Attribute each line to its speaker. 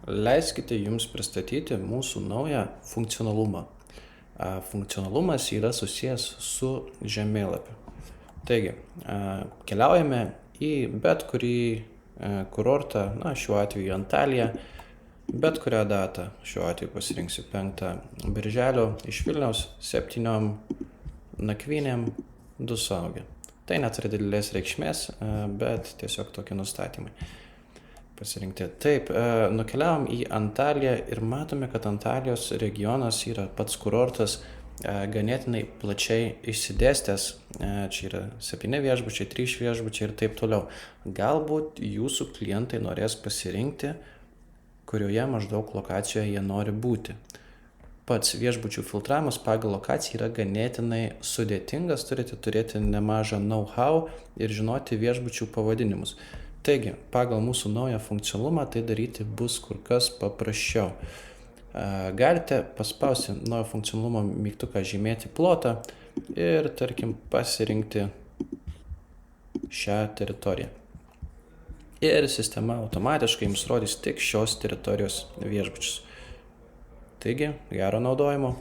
Speaker 1: Leiskite Jums pristatyti mūsų naują funkcionalumą. Funkcionalumas yra susijęs su žemėlapiu. Taigi, keliaujame į bet kurį kurortą, šiuo atveju Antaliją, bet kurią datą, šiuo atveju pasirinksiu 5 birželio iš Vilniaus 7 nakvynėm 2 suaugę. Tai neturi didelės reikšmės, bet tiesiog tokie nustatymai pasirinkti. Taip, nukeliavom į Antaliją ir matome, kad Antalijos regionas yra pats kurortas ganėtinai plačiai išsidėstęs. Čia yra 7 viešbučiai, 3 viešbučiai ir taip toliau. Galbūt jūsų klientai norės pasirinkti, kurioje maždaug lokacijoje jie nori būti. Pats viešbučių filtravimas pagal lokaciją yra ganėtinai sudėtingas, turite turėti nemažą know-how ir žinoti viešbučių pavadinimus. Taigi, pagal mūsų naują funkcionalumą tai daryti bus kur kas paprasčiau. Galite paspausti naujo funkcionalumo mygtuką žymėti plotą ir, tarkim, pasirinkti šią teritoriją. Ir sistema automatiškai jums rodys tik šios teritorijos viešbučius. Taigi, gero naudojimo.